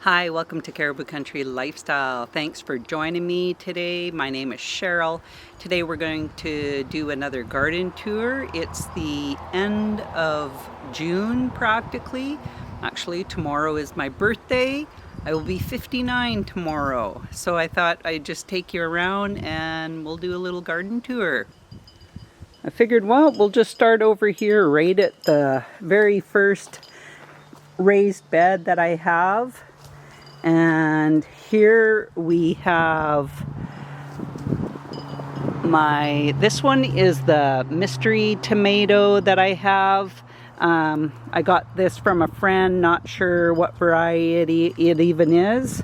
Hi, welcome to Caribou Country Lifestyle. Thanks for joining me today. My name is Cheryl. Today we're going to do another garden tour. It's the end of June practically. Actually, tomorrow is my birthday. I will be 59 tomorrow. So I thought I'd just take you around and we'll do a little garden tour. I figured, well, we'll just start over here right at the very first raised bed that I have. And here we have this one is the mystery tomato that I have. I got this from a friend, not sure what variety it even is.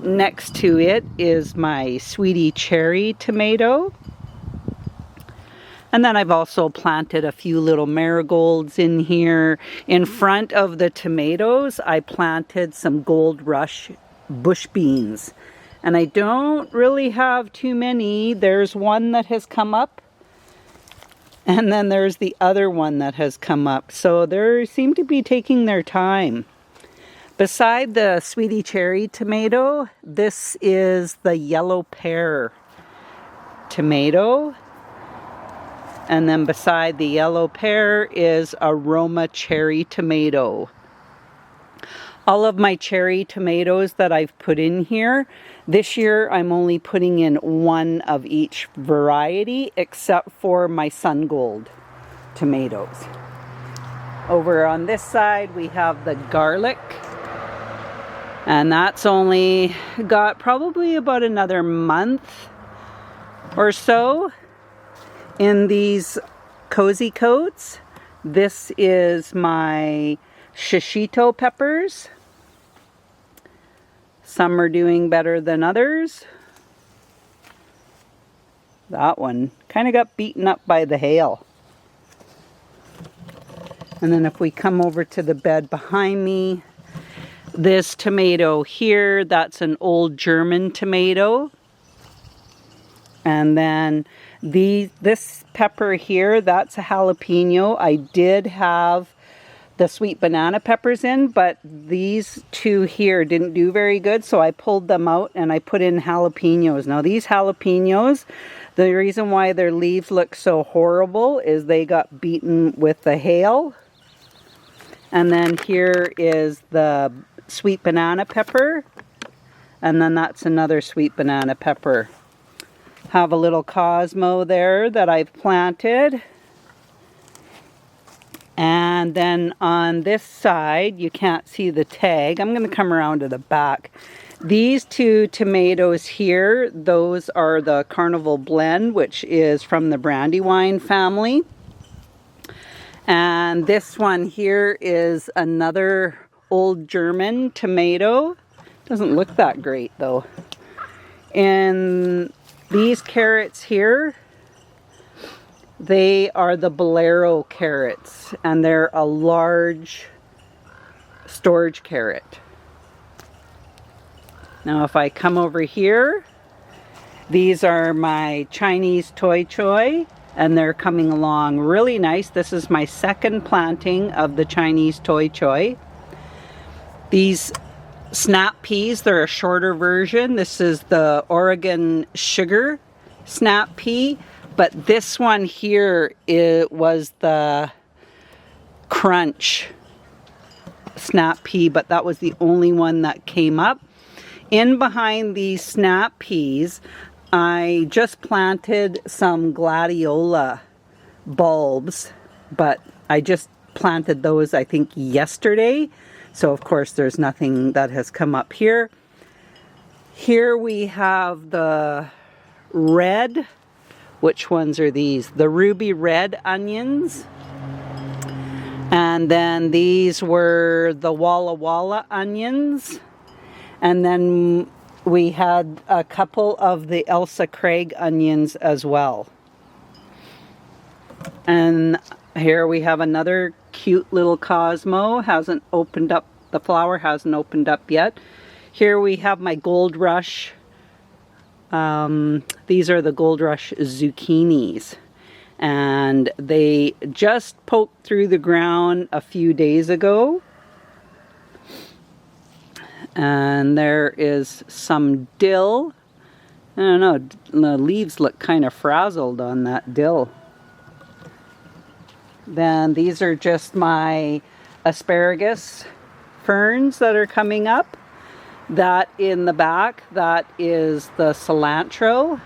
Next to it is my sweetie cherry tomato. And then I've also planted a few little marigolds in here. In front of the tomatoes, I planted some Gold Rush bush beans. And I don't really have too many. There's one that has come up. And then there's the other one that has come up. So they seem to be taking their time. Beside the sweetie cherry tomato, this is the yellow pear tomato. And then beside the yellow pear is Aroma cherry tomato. All of my cherry tomatoes that I've put in here, this year I'm only putting in one of each variety except for my Sun Gold tomatoes. Over on this side we have the garlic. And that's only got probably about another month or so. In these cozy coats, this is my shishito peppers. Some are doing better than others. That one kind of got beaten up by the hail. And then if we come over to the bed behind me, this tomato here, that's an old German tomato. And then this pepper here, that's a jalapeno. I did have the sweet banana peppers in, but these two here didn't do very good, so I pulled them out and I put in jalapenos. Now these jalapenos, the reason why their leaves look so horrible is they got beaten with the hail. And then here is the sweet banana pepper, and then that's another sweet banana pepper. Have a little Cosmo there that I've planted. And then on this side, you can't see the tag. I'm going to come around to the back. These two tomatoes here, those are the Carnival Blend, which is from the Brandywine family. And this one here is another old German tomato. Doesn't look that great though. And these carrots here, they are the Bolero carrots, and they're a large storage carrot. Now if I come over here, these are my Chinese Toy Choy, and they're coming along really nice. This is my second planting of the Chinese Toy Choy. These snap peas, they're a shorter version. This is the Oregon Sugar snap pea, but this one here, it was the Crunch snap pea, but that was the only one that came up. In behind these snap peas, I just planted some gladiola bulbs, but I just planted those I think yesterday. So of course there's nothing that has come up here. Here we have the red, which ones are these? The ruby red onions. And then these were the Walla Walla onions. And then we had a couple of the Elsa Craig onions as well. And here we have another cute little Cosmo. Hasn't opened up, the flower hasn't opened up yet. Here we have my Gold Rush. These are the Gold Rush zucchinis. And they just poked through the ground a few days ago. And there is some dill. I don't know, the leaves look kind of frazzled on that dill. Then these are just my asparagus ferns that are coming up. That in the back, that is the cilantro.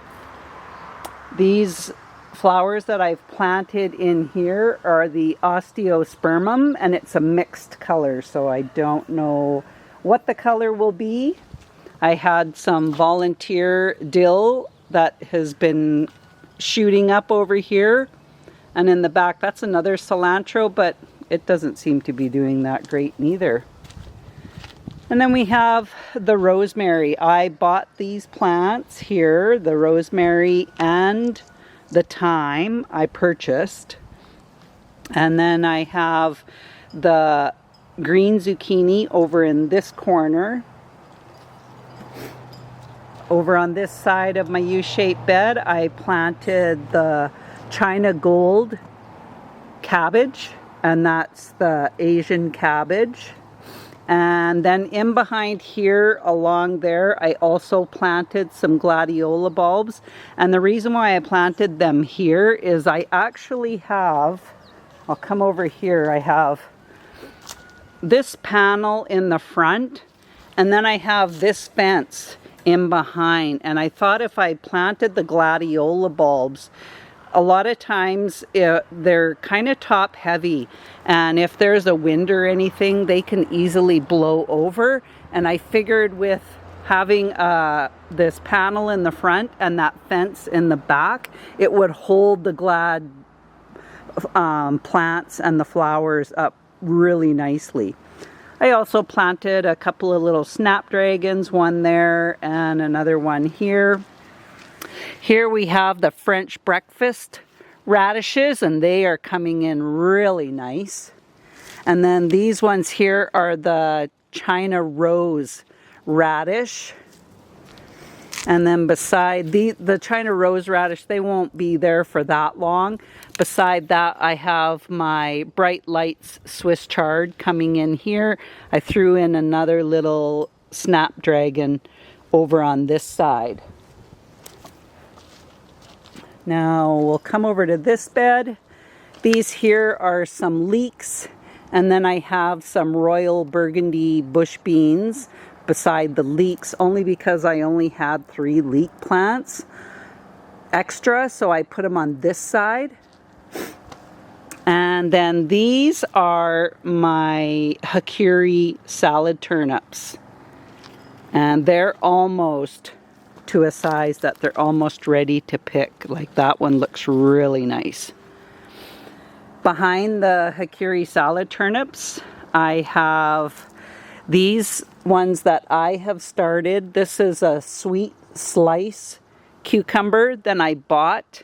These flowers that I've planted in here are the osteospermum, and it's a mixed color, so I don't know what the color will be. I had some volunteer dill that has been shooting up over here. And in the back, that's another cilantro, but it doesn't seem to be doing that great neither. And then we have the rosemary. I bought these plants here, the rosemary and the thyme I purchased. And then I have the green zucchini over in this corner. Over on this side of my U-shaped bed, I planted the China Gold cabbage, and that's the Asian cabbage. And then in behind here, along there, I also planted some gladiola bulbs. And the reason why I planted them here is I actually have, I'll come over here, I have this panel in the front, and then I have this fence in behind. And I thought if I planted the gladiola bulbs, a lot of times they're kind of top heavy, and if there's a wind or anything, they can easily blow over. And I figured with having this panel in the front and that fence in the back, it would hold the glad plants and the flowers up really nicely. I also planted a couple of little snapdragons, one there and another one here. Here we have the French breakfast radishes, and they are coming in really nice. And then these ones here are the China rose radish. And then beside the China rose radish, they won't be there for that long. Beside that, I have my Bright Lights Swiss chard coming in here. I threw in another little snapdragon over on this side. Now we'll come over to this bed. These here are some leeks, and then I have some royal burgundy bush beans beside the leeks, only because I only had 3 leek plants extra, so I put them on this side. And then these are my Hakiri salad turnips, and they're almost to a size that they're almost ready to pick. Like that one looks really nice. Behind the Hakiri salad turnips, I have these ones that I have started. This is a sweet slice cucumber. Then I bought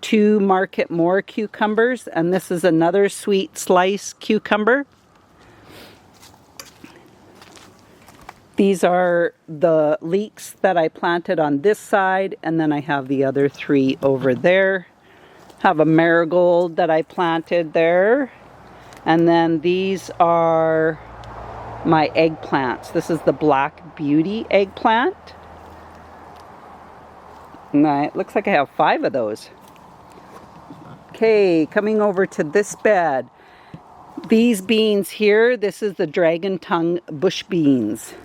2 Market More cucumbers, and this is another sweet slice cucumber. These are the leeks that I planted on this side, and then I have the other 3 over there. Have a marigold that I planted there. And then these are my eggplants. This is the Black Beauty eggplant. And it looks like I have 5 of those. Okay, coming over to this bed. These beans here, this is the dragon tongue bush beans.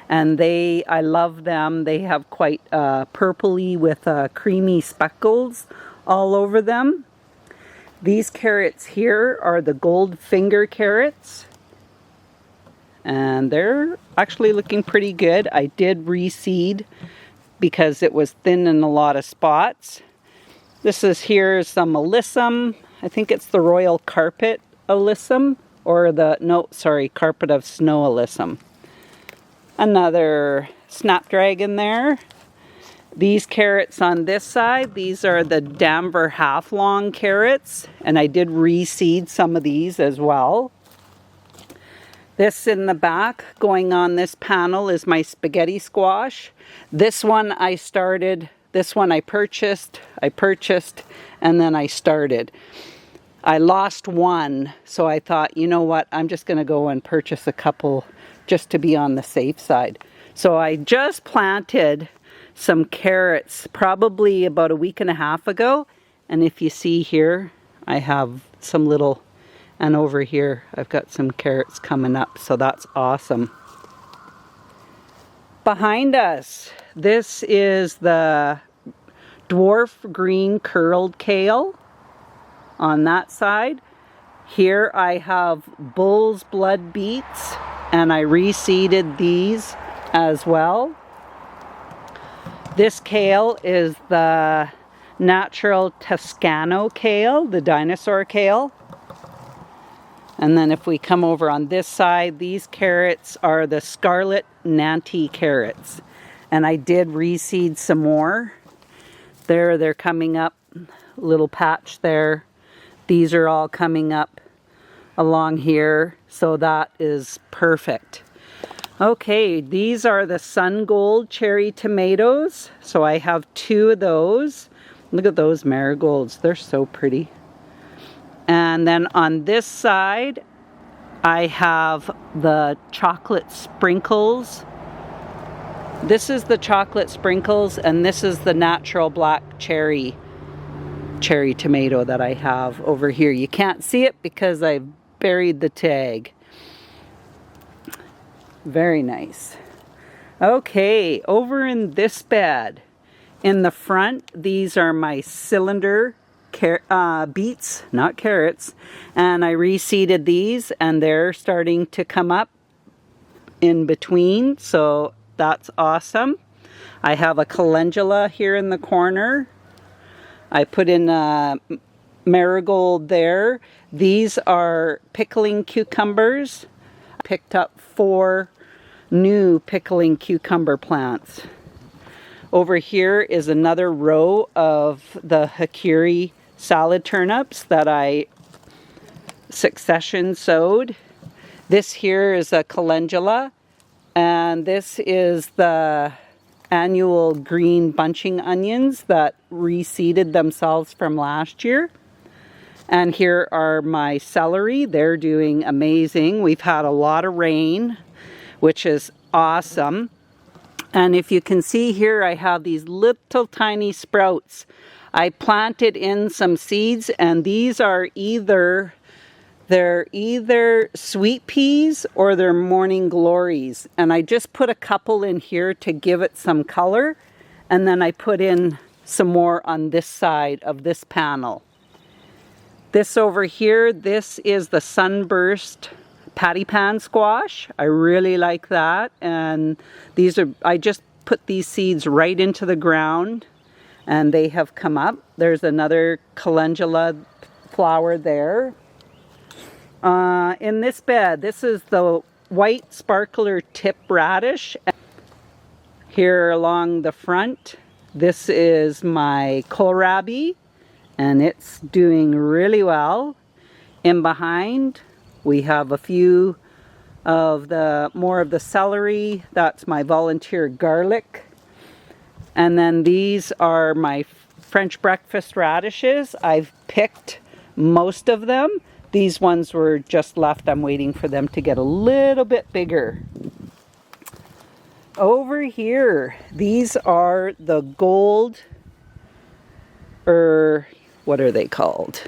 And I love them. They have quite purpley with creamy speckles all over them. These carrots here are the gold finger carrots. And they're actually looking pretty good. I did reseed because it was thin in a lot of spots. This is here some alyssum. I think it's the royal carpet alyssum, or carpet of snow alyssum. Another snapdragon there. These carrots on this side, these are the Danver half-long carrots, and I did reseed some of these as well. This in the back, going on this panel, is my spaghetti squash. This one I started, this one I purchased, and then I started. I lost one, so I thought, you know what, I'm just going to go and purchase a couple just to be on the safe side. So I just planted some carrots probably about a week and a half ago. And if you see here, I have some little, and over here, I've got some carrots coming up. So that's awesome. Behind us, this is the dwarf green curled kale on that side. Here I have bull's blood beets, and I reseeded these as well. This kale is the natural Toscano kale, the dinosaur kale. And then if we come over on this side, these carrots are the Scarlet Nanty carrots. And I did reseed some more. There, they're coming up, little patch there. These are all coming up along here, so that is perfect. Okay, these are the Sun Gold cherry tomatoes. So I have 2 of those. Look at those marigolds, they're so pretty. And then on this side, I have the chocolate sprinkles. This is the chocolate sprinkles, and this is the natural black cherry tomato that I have over here. You can't see it because I've buried the tag. Very nice. Okay, over in this bed, in the front, these are my cylinder beets, not carrots, and I reseeded these, and they're starting to come up in between, so that's awesome. I have a calendula here in the corner. I put in a marigold there. These are pickling cucumbers. I picked up 4 new pickling cucumber plants. Over here is another row of the Hakiri salad turnips that I succession sowed. This here is a calendula, and this is the annual green bunching onions that reseeded themselves from last year. And here are my celery. They're doing amazing. We've had a lot of rain, which is awesome. And if you can see here, I have these little tiny sprouts. I planted in some seeds, and these are either sweet peas or they're morning glories. And I just put a couple in here to give it some color. And then I put in some more on this side of this panel. This over here, this is the sunburst patty pan squash. I really like that. And these are, I just put these seeds right into the ground, and they have come up. There's another calendula flower there. In this bed, this is the white sparkler tip radish. Here along the front, this is my kohlrabi, and it's doing really well. In behind, we have a few of more of the celery. That's my volunteer garlic. And then these are my French breakfast radishes. I've picked most of them. These ones were just left. I'm waiting for them to get a little bit bigger. Over here, these are the gold, what are they called?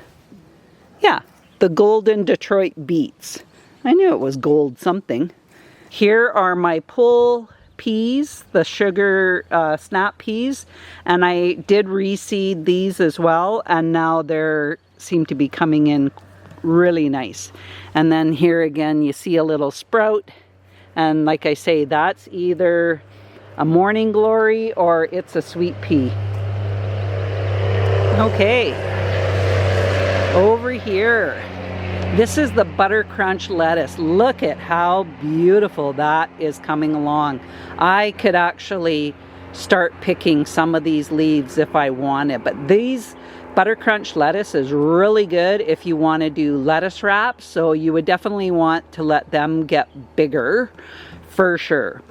Yeah, the golden Detroit beets. I knew it was gold something. Here are my pull peas, the sugar snap peas, and I did reseed these as well, and now they seem to be coming in really nice. And then here again you see a little sprout, and like I say, that's either a morning glory or it's a sweet pea. Okay, over here, this is the Butter Crunch lettuce. Look at how beautiful that is coming along. I could actually start picking some of these leaves if I wanted, but these Butter Crunch lettuce is really good if you want to do lettuce wraps, so you would definitely want to let them get bigger for sure.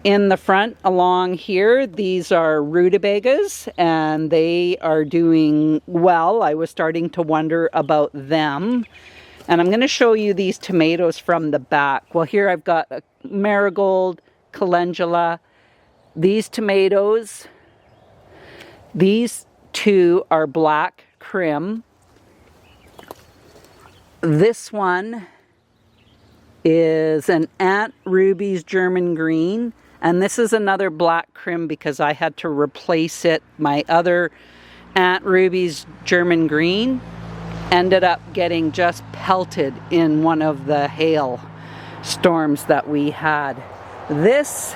In the front along here, these are rutabagas, and they are doing well. I was starting to wonder about them. And I'm going to show you these tomatoes from the back. Well, here I've got a marigold, calendula. These tomatoes, these two are black Krim. This one is an Aunt Ruby's German green. And this is another black Krim because I had to replace it. My other Aunt Ruby's German green ended up getting just pelted in one of the hail storms that we had. This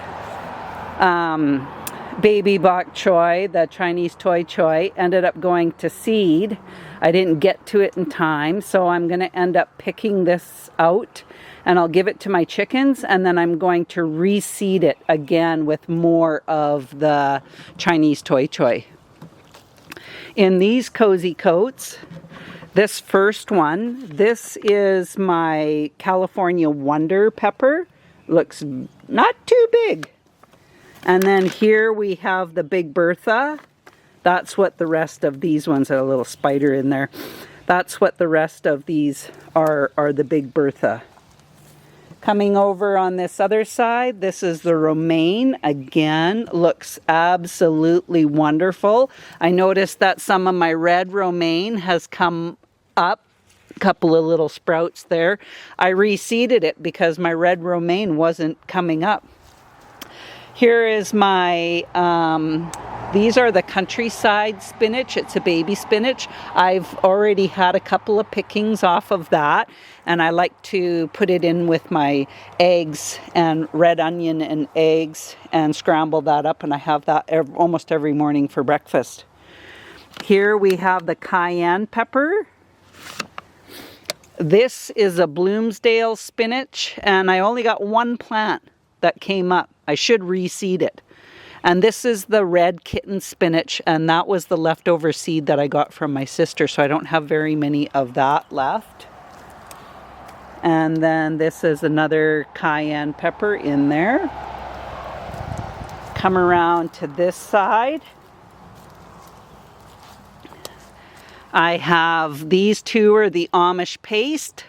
baby bok choy, the Chinese toy choy, ended up going to seed. I didn't get to it in time, so I'm going to end up picking this out and I'll give it to my chickens, and then I'm going to reseed it again with more of the Chinese toy choy. In these cozy coats, this first one, this is my California Wonder pepper. Looks not too big. And then here we have the Big Bertha. That's what the rest of these ones, a little spider in there. That's what the rest of these are the Big Bertha. Coming over on this other side, this is the romaine. Again, looks absolutely wonderful. I noticed that some of my red romaine has come up. A couple of little sprouts there. I reseeded it because my red romaine wasn't coming up. Here is my, these are the countryside spinach. It's a baby spinach. I've already had a couple of pickings off of that, and I like to put it in with my eggs and red onion and eggs and scramble that up, and I have that almost every morning for breakfast. Here we have the cayenne pepper. This is a Bloomsdale spinach, and I only got one plant that came up. I should reseed it. And this is the red kitten spinach, and that was the leftover seed that I got from my sister, so I don't have very many of that left. And then this is another cayenne pepper in there. Come around to this side. I have, these two are the Amish paste.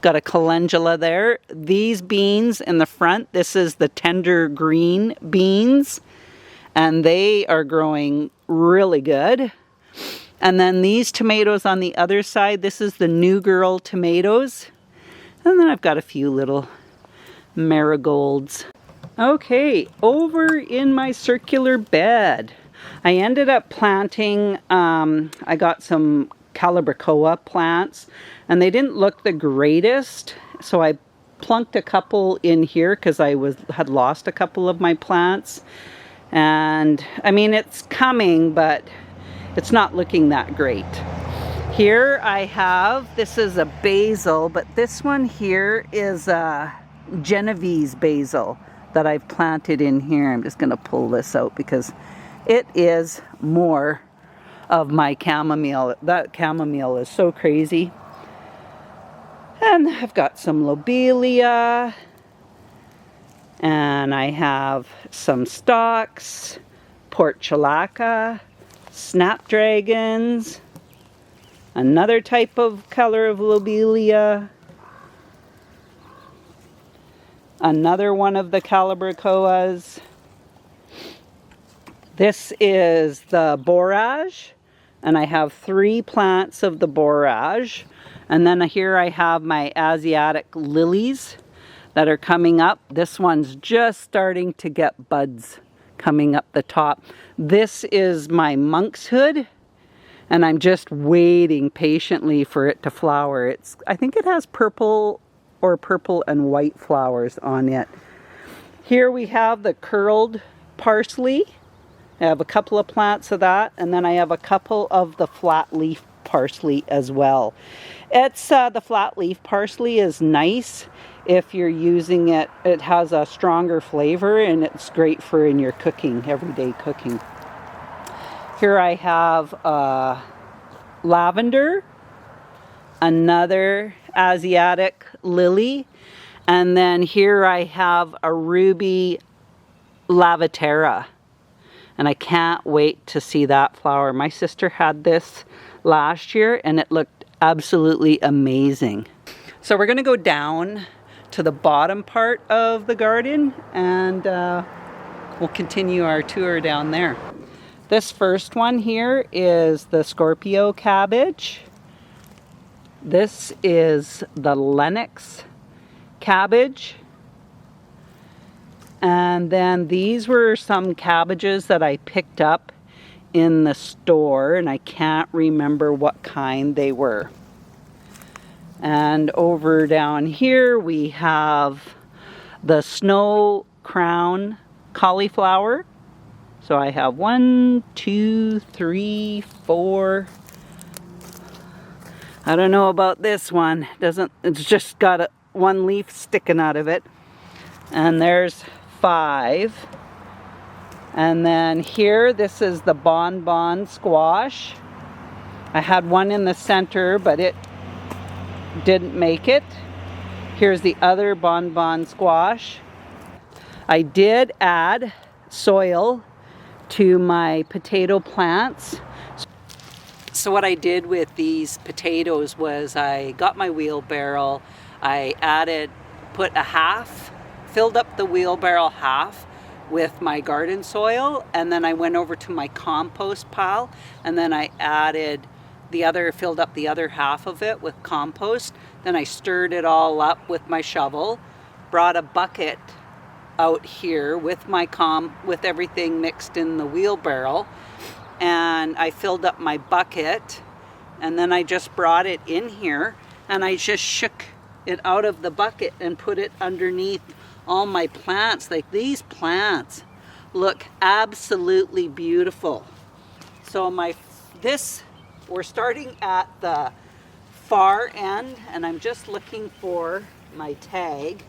Got a calendula there. These beans in the front, this is the tender green beans, and they are growing really good. And then these tomatoes on the other side, this is the New Girl tomatoes. And then I've got a few little marigolds. Okay, over in my circular bed, I ended up planting, I got some Calibrachoa plants, and they didn't look the greatest, so I plunked a couple in here because I had lost a couple of my plants. And I mean, it's coming, but it's not looking that great. Here I have, this is a basil, but this one here is a Genovese basil that I've planted in here. I'm just going to pull this out because it is more of my chamomile. That chamomile is so crazy. And I've got some lobelia. And I have some stalks, portulaca, snapdragons, another type of color of lobelia, another one of the Calibrachoas. This is the borage, and I have 3 plants of the borage. And then here I have my Asiatic lilies that are coming up. This one's just starting to get buds coming up the top. This is my monkshood, and I'm just waiting patiently for it to flower. I think it has purple and white flowers on it. Here we have the curled parsley. I have a couple of plants of that, and then I have a couple of the flat leaf parsley as well. It's the flat leaf parsley is nice if you're using it. It has a stronger flavor, and it's great for in your cooking, everyday cooking. Here I have lavender, another Asiatic lily, and then here I have a ruby lavatera. And I can't wait to see that flower. My sister had this last year, and it looked absolutely amazing. So we're going to go down to the bottom part of the garden, and we'll continue our tour down there. This first one here is the Scorpio cabbage. This is the Lenox cabbage. And then these were some cabbages that I picked up in the store, and I can't remember what kind they were. And over down here we have the Snow Crown cauliflower. So I have 1, 2, 3, 4. I don't know about this one. It's just got one leaf sticking out of it. And there's 5. And then here, this is the Bonbon squash. I had one in the center, but it didn't make it. Here's the other Bonbon squash. I did add soil to my potato plants. So what I did with these potatoes was I got my wheelbarrow, I filled up the wheelbarrow half with my garden soil, and then I went over to my compost pile, and then I filled up the other half of it with compost. Then I stirred it all up with my shovel, brought a bucket out here with with everything mixed in the wheelbarrow, and I filled up my bucket, and then I just brought it in here, and I just shook it out of the bucket and put it underneath all my plants. Like, these plants look absolutely beautiful. So we're starting at the far end, and I'm just looking for my tag.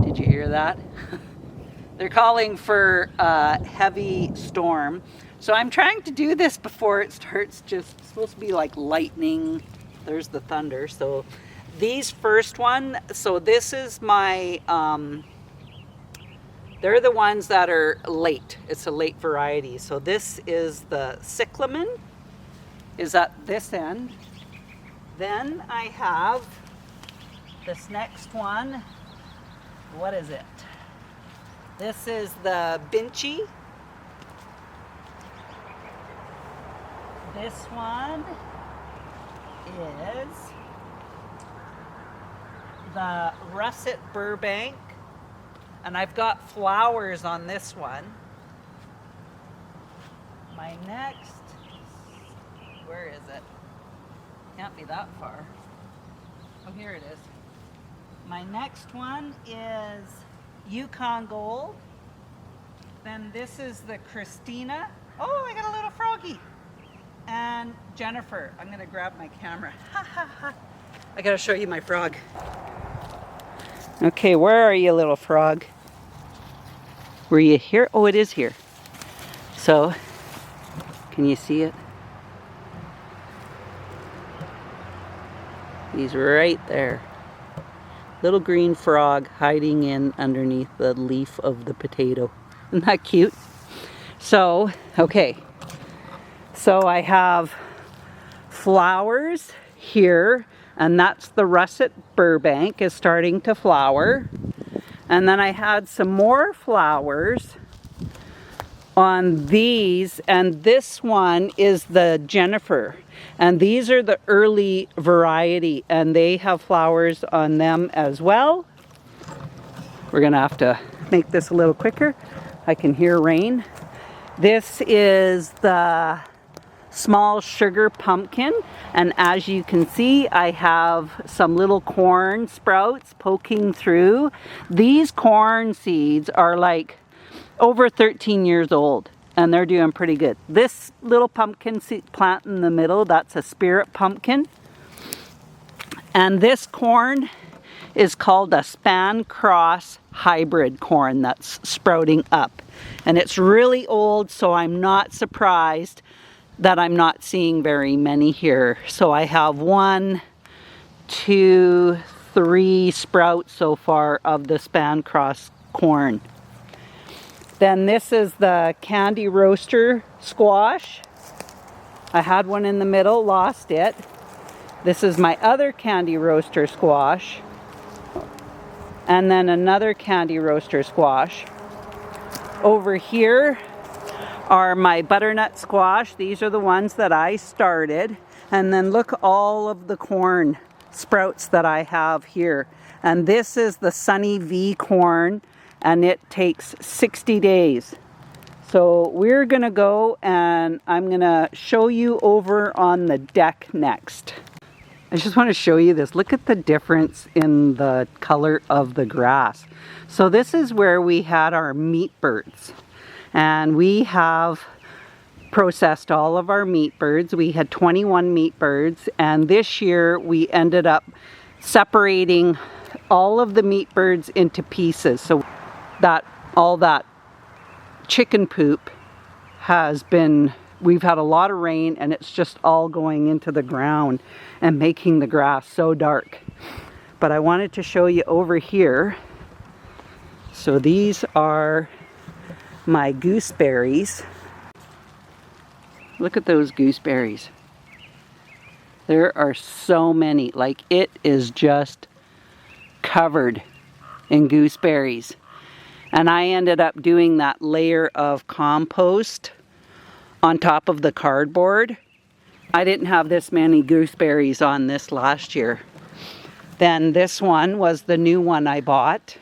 Did you hear that? They're calling for a heavy storm. So I'm trying to do this before it starts. It's supposed to be like lightning. There's the thunder. So these first one, so this is my, they're the ones that are late. It's a late variety. So this is the cyclamen, is at this end. Then I have this next one. What is it? This is the Benchy. This one is the Russet Burbank, and I've got flowers on this one. My next, where is it? Can't be that far. Oh, here it is. My next one is Yukon Gold. Then this is the Christina. Oh, I got a little froggy. And Jennifer. I'm gonna grab my camera. I gotta show you my frog. Okay, where are you, little frog? Were you here? Oh, it is here. So, can you see it? He's right there. Little green frog hiding in underneath the leaf of the potato. Isn't that cute? So, okay. So I have flowers here, and that's the Russet Burbank is starting to flower. And then I had some more flowers on these, and this one is the Jennifer. And these are the early variety, and they have flowers on them as well. We're gonna have to make this a little quicker. I can hear rain. This is the small sugar pumpkin, and as you can see, I have some little corn sprouts poking through. These corn seeds are like over 13 years old, and they're doing pretty good. This little pumpkin seed plant in the middle, that's a spirit pumpkin. And this corn is called a Span Cross hybrid corn that's sprouting up. And it's really old, so I'm not surprised that I'm not seeing very many here. So I have 1, 2, 3 sprouts so far of the Span Cross corn. Then this is the Candy Roaster squash. I had one in the middle, lost it. This is my other candy roaster squash. And then another candy roaster squash. Over here are my butternut squash. These are the ones that I started. And then look all of the corn sprouts that I have here. And this is the Sunny V corn, and it takes 60 days. So we're gonna go and I'm gonna show you over on the deck next. I just want to show you this. Look at the difference in the color of the grass. So this is where we had our meat birds, and we have processed all of our meat birds. We had 21 meat birds, and this year we ended up separating all of the meat birds into pieces. So that all that chicken poop has been, we've had a lot of rain, and it's just all going into the ground and making the grass so dark. But I wanted to show you over here. So these are my gooseberries. Look at those gooseberries. There are so many. Like, it is just covered in gooseberries. And I ended up doing that layer of compost on top of the cardboard. I didn't have this many gooseberries on this last year. Then this one was the new one I bought.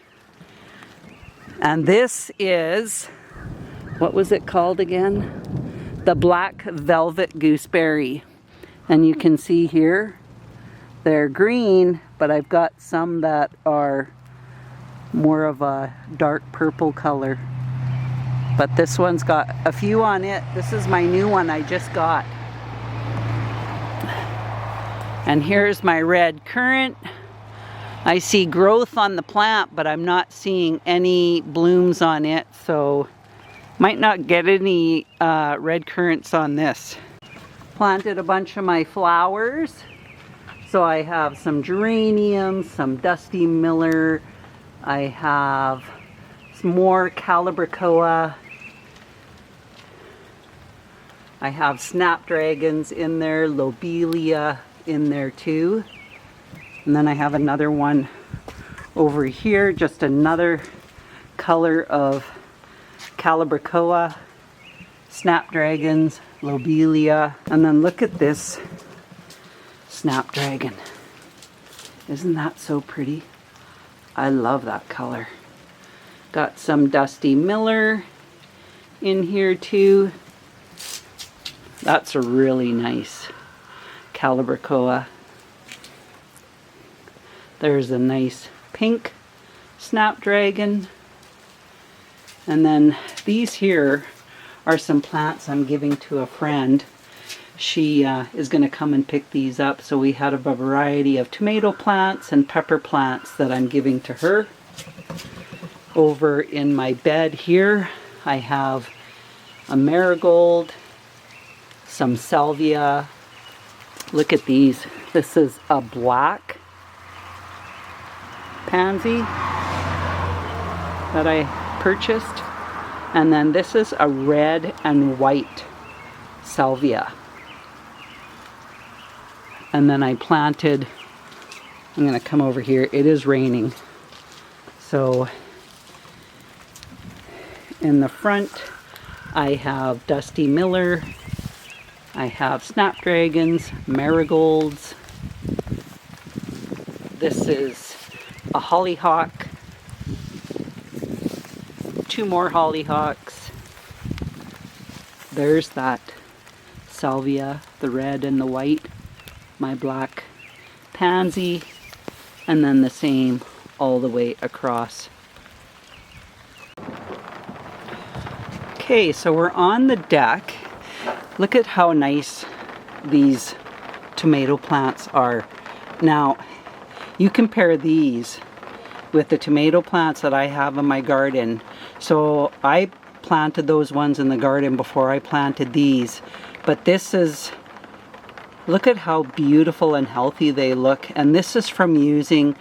And this is, what was it called again? The black velvet gooseberry. And you can see here, they're green, but I've got some that are more of a dark purple color. But this one's got a few on it. This is my new one I just got. And here's my red currant. I see growth on the plant, but I'm not seeing any blooms on it, so might not get any red currants on this. Planted a bunch of my flowers. So I have some geraniums, some Dusty Miller. I have some more Calibrachoa. I have snapdragons in there, lobelia in there too. And then I have another one over here, just another color of Calibrachoa, snapdragons, lobelia. And then look at this snapdragon. Isn't that so pretty? I love that color. Got some Dusty Miller in here too. That's a really nice Calibrachoa. There's a nice pink snapdragon. And then these here are some plants I'm giving to a friend. She is going to come and pick these up. So we had a variety of tomato plants and pepper plants that I'm giving to her. Over in my bed here, I have a marigold, some salvia. Look at these. This is a black pansy that I purchased. And then this is a red and white salvia. And then I planted, I'm going to come over here. It is raining. So in the front, I have Dusty Miller. I have snapdragons, marigolds. This is a hollyhock. 2 more hollyhocks. There's that salvia, the red and the white. My black pansy, and then the same all the way across. Okay, so we're on the deck. Look at how nice these tomato plants are. Now, you compare these with the tomato plants that I have in my garden. So I planted those ones in the garden before I planted these. But this is, look at how beautiful and healthy they look. And this is from using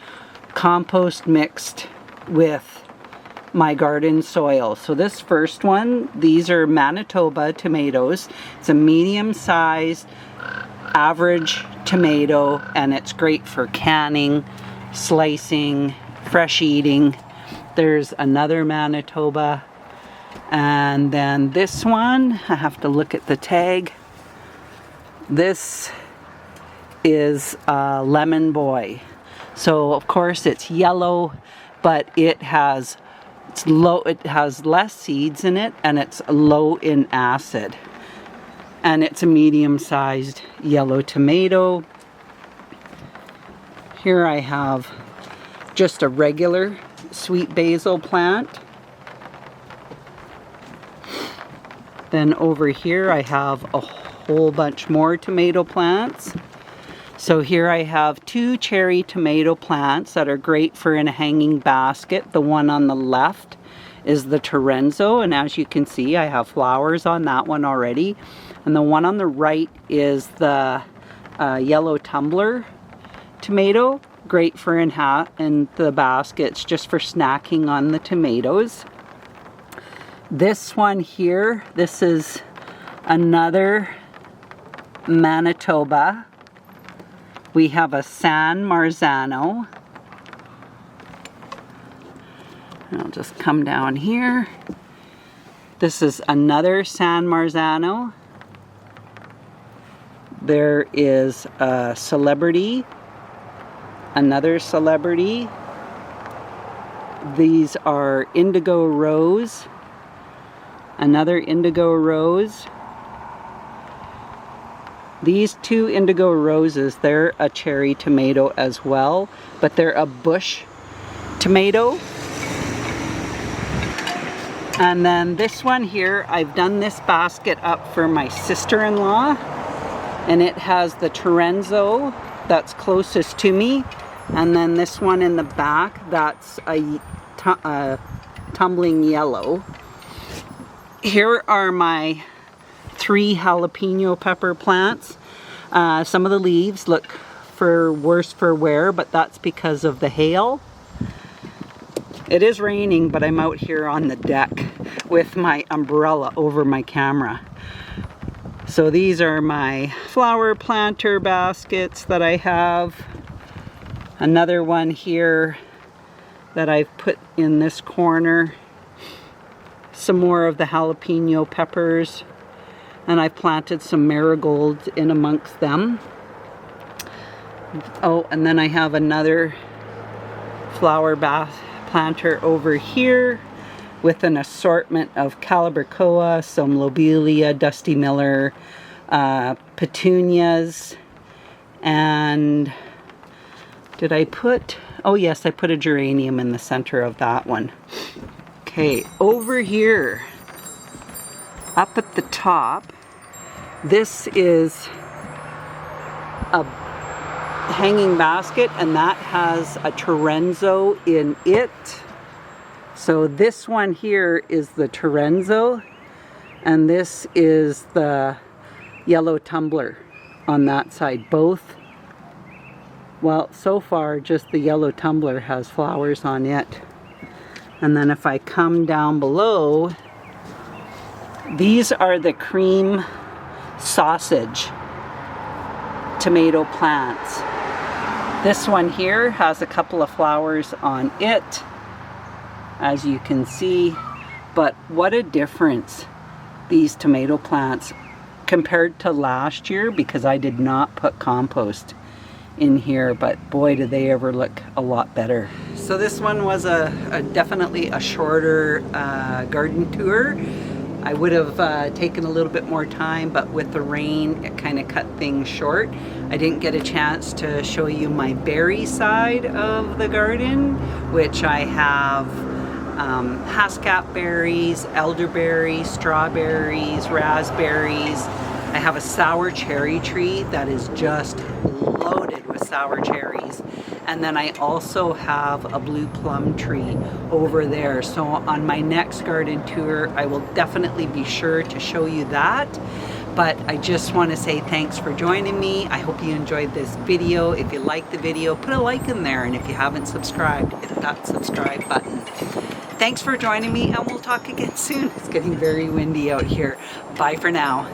compost mixed with my garden soil. So this first one, these are Manitoba tomatoes. It's a medium-sized average tomato, and it's great for canning, slicing, fresh eating. There's another Manitoba, and then this one, I have to look at the tag. This is Lemon Boy. So of course it's yellow, but it has less seeds in it, and it's low in acid. And it's a medium-sized yellow tomato. Here I have just a regular sweet basil plant. Then over here I have a whole bunch more tomato plants. So here I have 2 cherry tomato plants that are great for in a hanging basket. The one on the left is the Torenzo, and as you can see, I have flowers on that one already. And the one on the right is the yellow tumbler tomato, great for in the baskets, just for snacking on the tomatoes. This one here, this is another Manitoba. We have a San Marzano. I'll just come down here. This is another San Marzano. There is a Celebrity, another Celebrity. These are Indigo Rose, another Indigo Rose. These 2 Indigo Roses, they're a cherry tomato as well, but they're a bush tomato. And then this one here, I've done this basket up for my sister-in-law, and it has the Torenzo that's closest to me, and then this one in the back, that's a tumbling yellow. Here are my 3 jalapeno pepper plants. Some of the leaves look worse for wear, but that's because of the hail. It is raining, but I'm out here on the deck with my umbrella over my camera. So these are my flower planter baskets that I have. Another one here that I've put in this corner. Some more of the jalapeno peppers. And I've planted some marigolds in amongst them. Oh, and then I have another flower planter over here with an assortment of Calibrachoa, some Lobelia, Dusty Miller, petunias, and did I put, oh yes, I put a geranium in the center of that one. Okay, over here, up at the top, this is a hanging basket, and that has a Torenzo in it. So this one here is the Torenzo, and this is the yellow tumbler on that side. Both, well, so far just the yellow tumbler has flowers on it. And then if I come down below, these are the cream sausage tomato plants. This one here has a couple of flowers on it, as you can see, but what a difference these tomato plants compared to last year, because I did not put compost in here, but boy do they ever look a lot better. So this one was definitely a shorter garden tour. I would have taken a little bit more time, but with the rain it kind of cut things short. I didn't get a chance to show you my berry side of the garden, which I have Haskap berries, elderberries, strawberries, raspberries. I have a sour cherry tree that is just loaded with sour cherries. And then I also have a blue plum tree over there. So on my next garden tour, I will definitely be sure to show you that. But I just want to say thanks for joining me. I hope you enjoyed this video. If you liked the video, put a like in there. And if you haven't subscribed, hit that subscribe button. Thanks for joining me, and we'll talk again soon. It's getting very windy out here. Bye for now.